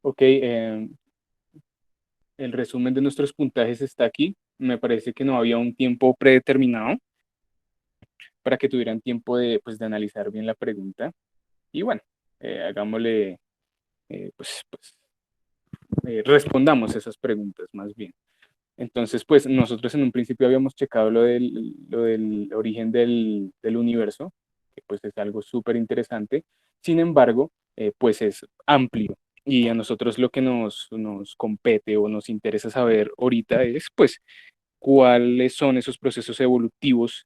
Ok, el resumen de nuestros puntajes está aquí. Me parece que no había un tiempo predeterminado para que tuvieran tiempo de, pues, de analizar bien la pregunta. Y bueno, hagámosle, respondamos esas preguntas más bien. Entonces, pues nosotros en un principio habíamos checado lo del origen del universo, que pues es algo súper interesante. Sin embargo, pues es amplio y a nosotros lo que nos compete o nos interesa saber ahorita es pues cuáles son esos procesos evolutivos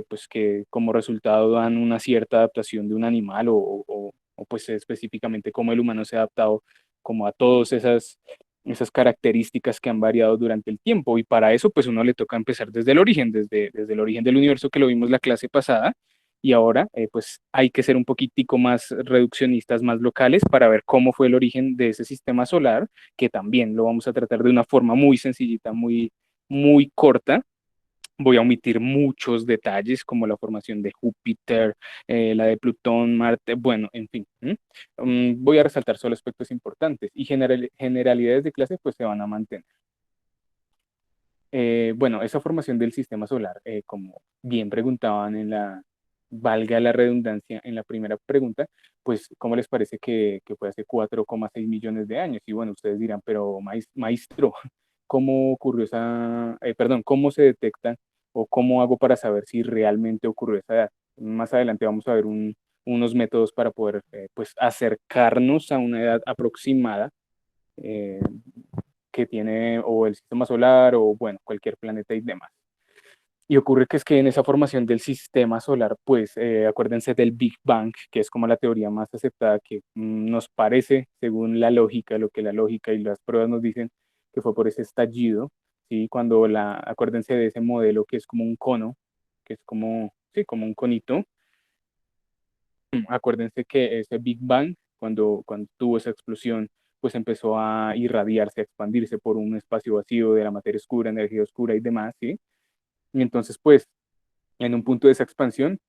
pues que como resultado dan una cierta adaptación de un animal o, pues específicamente cómo el humano se ha adaptado como a todas esas características que han variado durante el tiempo. Y para eso pues uno le toca empezar desde el origen, desde el origen del universo que lo vimos la clase pasada. Y ahora pues hay que ser un poquitico más reduccionistas, más locales para ver cómo fue el origen de ese sistema solar, que también lo vamos a tratar de una forma muy sencillita, muy corta. Voy a omitir muchos detalles como la formación de Júpiter, la de Plutón, Marte, bueno, en fin. Voy a resaltar solo aspectos importantes y generalidades de clase pues se van a mantener. Bueno, esa formación del sistema solar, como bien preguntaban valga la redundancia, en la primera pregunta, pues, ¿cómo les parece que fue hace 4,6 millones de años? Y bueno, ustedes dirán, pero maestro, ¿cómo ocurrió perdón, cómo se detecta o cómo hago para saber si realmente ocurrió esa edad? Más adelante vamos a ver unos métodos para poder, pues, acercarnos a una edad aproximada eh, que tiene o el sistema solar o, bueno, cualquier planeta y demás. Y ocurre que es que en esa formación del sistema solar, pues acuérdense del Big Bang, que es como la teoría más aceptada que nos parece, según la lógica, lo que la lógica y las pruebas nos dicen, que fue por ese estallido, ¿sí? Acuérdense de ese modelo que es como un cono, que es como, sí, como un conito. Acuérdense que ese Big Bang, cuando tuvo esa explosión, pues empezó a irradiarse, a expandirse por un espacio vacío de la materia oscura, energía oscura y demás, ¿sí? Y entonces, pues, en un punto de esa expansión,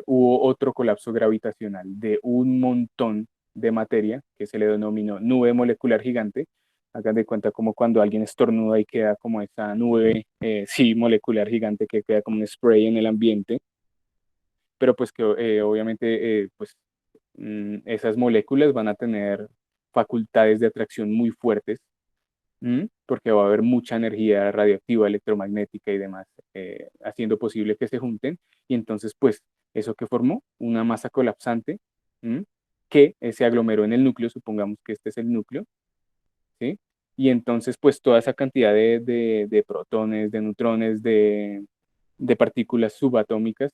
hubo otro colapso gravitacional de un montón de materia que se le denominó nube molecular gigante. Hagan de cuenta como cuando alguien estornuda y queda como esa nube, sí, molecular gigante que queda como un spray en el ambiente, pero pues que obviamente pues esas moléculas van a tener facultades de atracción muy fuertes, porque va a haber mucha energía radioactiva, electromagnética y demás, haciendo posible que se junten. Y entonces, pues, eso que formó una masa colapsante, ¿m? Que se aglomeró en el núcleo, supongamos que este es el núcleo, ¿sí? Y entonces, pues, toda esa cantidad de protones, de neutrones, de partículas subatómicas,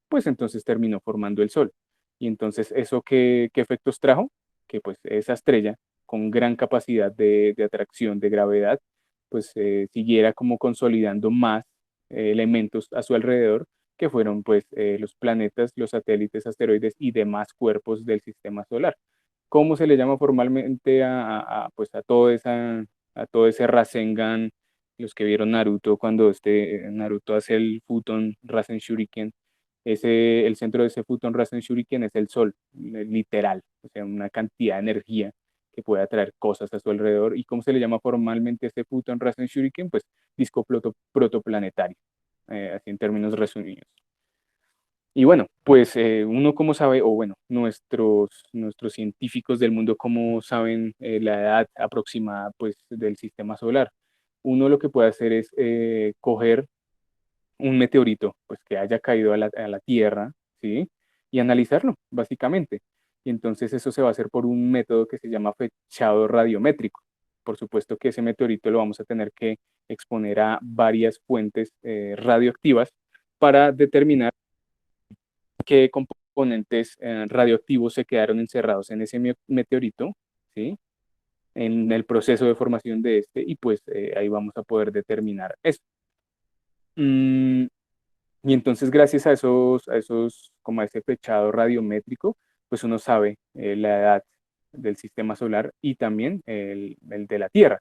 pues entonces terminó formando el Sol. Y entonces, ¿eso qué efectos trajo? Que pues esa estrella, con gran capacidad de atracción, de gravedad, pues siguiera como consolidando más elementos a su alrededor, que fueron pues los planetas, los satélites, asteroides y demás cuerpos del sistema solar. ¿Cómo se le llama formalmente pues a todo ese Rasengan, los que vieron Naruto, cuando Naruto hace el Futon Rasen Shuriken? El centro de ese Futon Rasen Shuriken es el Sol, literal, o sea, una cantidad de energía que puede atraer cosas a su alrededor. ¿Y cómo se le llama formalmente ese Futon Rasen Shuriken? Pues disco protoplanetario, así en términos resumidos. Y bueno, pues uno como sabe, o bueno, nuestros científicos del mundo cómo saben la edad aproximada pues del sistema solar. Uno lo que puede hacer es coger un meteorito pues que haya caído a la Tierra, ¿sí? Y analizarlo, básicamente. Y entonces eso se va a hacer por un método que se llama fechado radiométrico. Por supuesto que ese meteorito lo vamos a tener que exponer a varias fuentes radioactivas para determinar qué componentes radioactivos se quedaron encerrados en ese meteorito, ¿sí? En el proceso de formación de este, y pues ahí vamos a poder determinar eso. Mm, y entonces, gracias como a ese fechado radiométrico, pues uno sabe la edad del sistema solar y también el de la Tierra.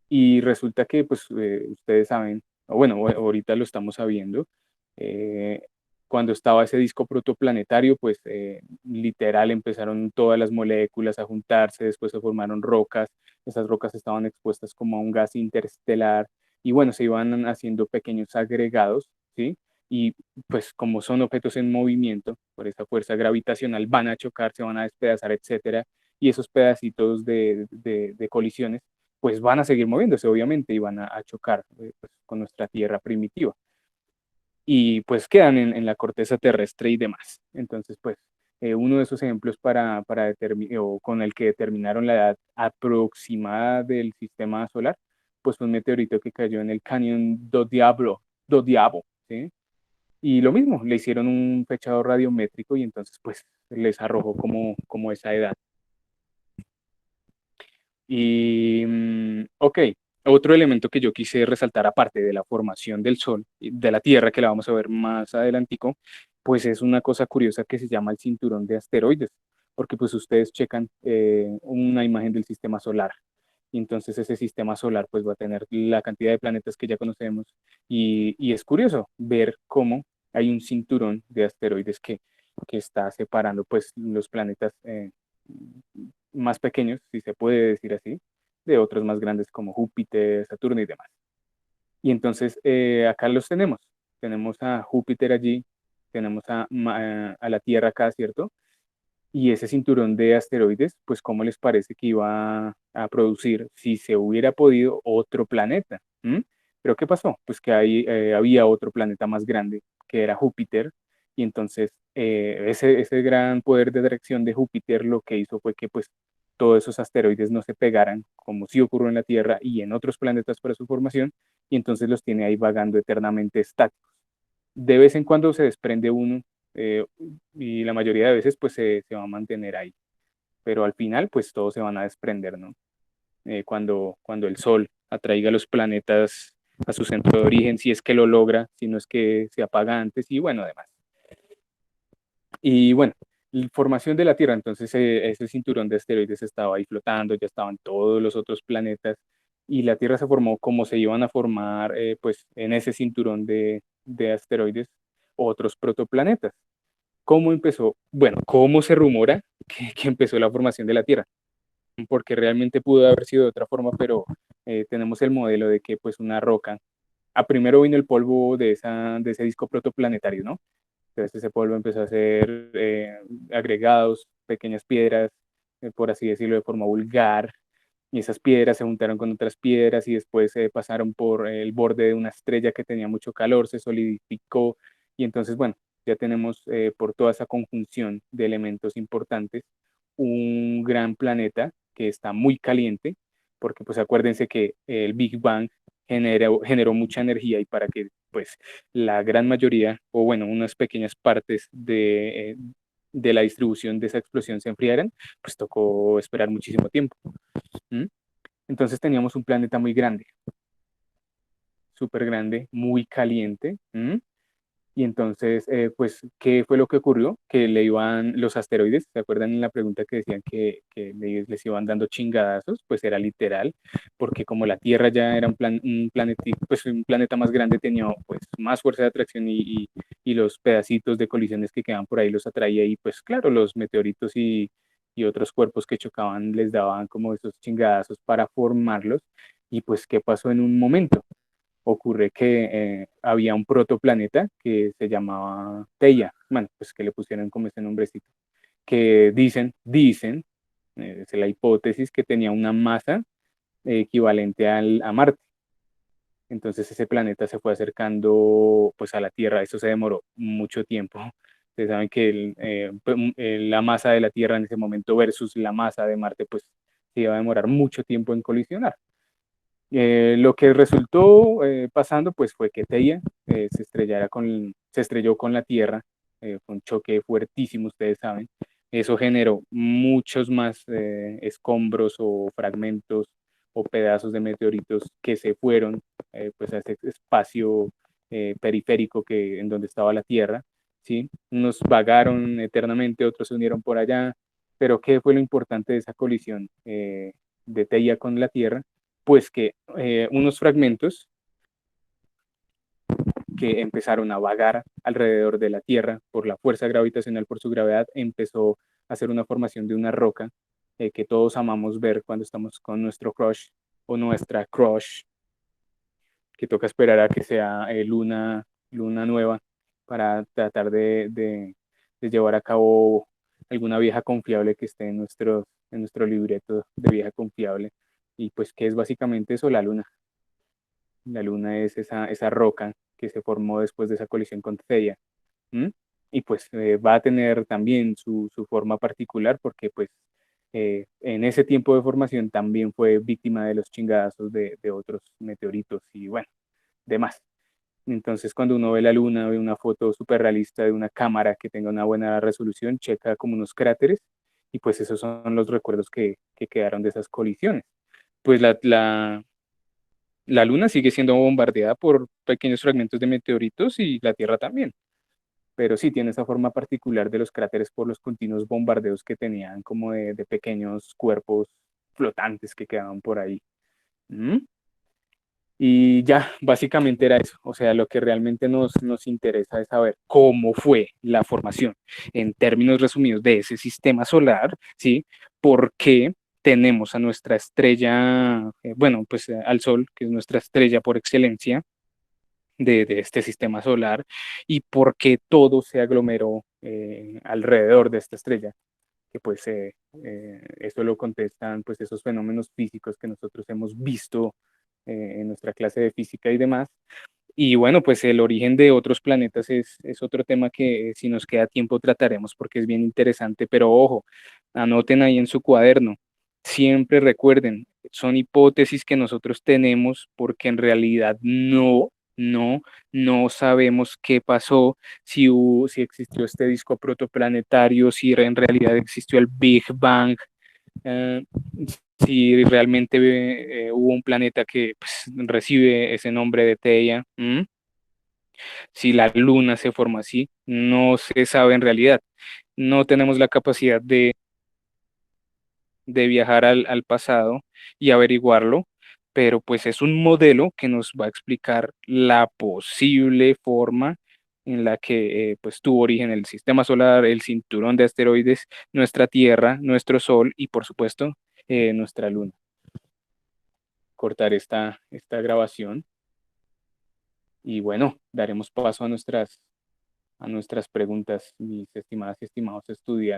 Y resulta que, pues, ustedes saben, o bueno, ahorita lo estamos sabiendo, eh, cuando estaba ese disco protoplanetario, pues literal empezaron todas las moléculas a juntarse, después se formaron rocas, esas rocas estaban expuestas como a un gas interestelar y bueno, se iban haciendo pequeños agregados, ¿sí? Y pues como son objetos en movimiento, por esa fuerza gravitacional, van a chocar, se van a despedazar, etcétera, y esos pedacitos de colisiones, pues van a seguir moviéndose, obviamente, y van a chocar pues, con nuestra Tierra primitiva y pues quedan en la corteza terrestre y demás. Entonces, pues uno de esos ejemplos para o con el que determinaron la edad aproximada del sistema solar, pues fue un meteorito que cayó en el cañón do Diabo, ¿sí? Y lo mismo, le hicieron un fechado radiométrico y entonces pues les arrojó como esa edad. Y, ok, otro elemento que yo quise resaltar aparte de la formación del Sol, de la Tierra, que la vamos a ver más adelantico, pues es una cosa curiosa que se llama el cinturón de asteroides, porque pues ustedes checan una imagen del sistema solar, y entonces ese sistema solar pues va a tener la cantidad de planetas que ya conocemos, y es curioso ver cómo hay un cinturón de asteroides que está separando pues los planetas más pequeños, si se puede decir así, de otros más grandes como Júpiter, Saturno y demás. Y entonces acá los tenemos. Tenemos a Júpiter allí, tenemos a la Tierra acá, ¿cierto? Y ese cinturón de asteroides, pues ¿cómo les parece que iba a producir si se hubiera podido otro planeta? ¿Mm? Pero ¿qué pasó? Pues que ahí había otro planeta más grande, que era Júpiter, y entonces ese gran poder de dirección de Júpiter lo que hizo fue que pues todos esos asteroides no se pegaran, como sí ocurrió en la Tierra y en otros planetas para su formación, y entonces los tiene ahí vagando eternamente estáticos. De vez en cuando se desprende uno eh, y la mayoría de veces pues se va a mantener ahí, pero al final pues todos se van a desprender, ¿no? Cuando el Sol atraiga a los planetas a su centro de origen, si es que lo logra, si no es que se apaga antes y bueno, además. Y bueno, la formación de la Tierra, entonces ese cinturón de asteroides estaba ahí flotando, ya estaban todos los otros planetas y la Tierra se formó como se iban a formar pues en ese cinturón de asteroides otros protoplanetas. ¿Cómo empezó? Bueno, ¿cómo se rumora que empezó la formación de la Tierra? Porque realmente pudo haber sido de otra forma, pero tenemos el modelo de que pues una roca, a primero vino el polvo de ese disco protoplanetario, ¿no? Entonces ese polvo empezó a hacer agregados, pequeñas piedras, por así decirlo de forma vulgar, y esas piedras se juntaron con otras piedras y después pasaron por el borde de una estrella que tenía mucho calor, se solidificó y entonces, bueno, ya tenemos por toda esa conjunción de elementos importantes un gran planeta que está muy caliente, porque pues acuérdense que el Big Bang generó mucha energía y para que pues la gran mayoría, o bueno, unas pequeñas partes de la distribución de esa explosión se enfriaran, pues tocó esperar muchísimo tiempo. ¿Mm? Entonces teníamos un planeta muy grande, súper grande, muy caliente. ¿Mm? Y entonces, pues, ¿qué fue lo que ocurrió? Que le iban los asteroides, ¿se acuerdan en la pregunta que decían que les iban dando chingadazos? Pues era literal, porque como la Tierra ya era un planeta, pues un planeta más grande, tenía pues más fuerza de atracción y los pedacitos de colisiones que quedaban por ahí los atraía y pues claro, los meteoritos y otros cuerpos que chocaban les daban como esos chingadazos para formarlos. Y pues, ¿qué pasó en un momento? Ocurre que había un protoplaneta que se llamaba Theia, bueno, pues que le pusieron como ese nombrecito, que dicen, es la hipótesis que tenía una masa equivalente a Marte. Entonces ese planeta se fue acercando pues a la Tierra, eso se demoró mucho tiempo. Ustedes saben que la masa de la Tierra en ese momento versus la masa de Marte pues se iba a demorar mucho tiempo en colisionar. Lo que resultó pasando pues fue que Theia se estrelló con la Tierra, fue un choque fuertísimo, ustedes saben. Eso generó muchos más escombros o fragmentos o pedazos de meteoritos que se fueron pues a ese espacio periférico en donde estaba la Tierra, ¿sí? Unos vagaron eternamente, otros se unieron por allá, pero ¿qué fue lo importante de esa colisión de Theia con la Tierra? Pues que unos fragmentos que empezaron a vagar alrededor de la Tierra por la fuerza gravitacional, por su gravedad, empezó a hacer una formación de una roca que todos amamos ver cuando estamos con nuestro crush o nuestra crush, que toca esperar a que sea luna nueva para tratar de llevar a cabo alguna vieja confiable que esté en nuestro libreto de vieja confiable. Y pues, ¿qué es básicamente eso? La luna. La luna es esa roca que se formó después de esa colisión con Theia. ¿M? Y pues va a tener también su forma particular porque pues en ese tiempo de formación también fue víctima de los chingadazos de otros meteoritos y bueno, demás. Entonces cuando uno ve la luna, ve una foto súper realista de una cámara que tenga una buena resolución, checa como unos cráteres y pues esos son los recuerdos que quedaron de esas colisiones. Pues la luna sigue siendo bombardeada por pequeños fragmentos de meteoritos y la Tierra también, pero sí tiene esa forma particular de los cráteres por los continuos bombardeos que tenían como de pequeños cuerpos flotantes que quedaban por ahí. ¿Mm? Y ya, básicamente era eso. O sea, lo que realmente nos interesa es saber cómo fue la formación, en términos resumidos, de ese sistema solar, ¿sí? ¿Por qué tenemos a nuestra estrella, bueno, pues al Sol, que es nuestra estrella por excelencia de este sistema solar, y por qué todo se aglomeró alrededor de esta estrella? Que pues eso lo contestan pues esos fenómenos físicos que nosotros hemos visto en nuestra clase de física y demás. Y bueno, pues el origen de otros planetas es otro tema que si nos queda tiempo trataremos porque es bien interesante, pero ojo, anoten ahí en su cuaderno, siempre recuerden, son hipótesis que nosotros tenemos porque en realidad no, no sabemos qué pasó, si existió este disco protoplanetario, si en realidad existió el Big Bang, eh, si realmente hubo un planeta que pues, recibe ese nombre de Theia, si la luna se formó así, no se sabe en realidad. No tenemos la capacidad de viajar al pasado y averiguarlo, pero pues es un modelo que nos va a explicar la posible forma en la que pues tuvo origen el sistema solar, el cinturón de asteroides, nuestra Tierra, nuestro Sol y por supuesto nuestra luna. Cortar esta grabación y bueno, daremos paso a nuestras preguntas, mis estimadas y estimados estudiantes.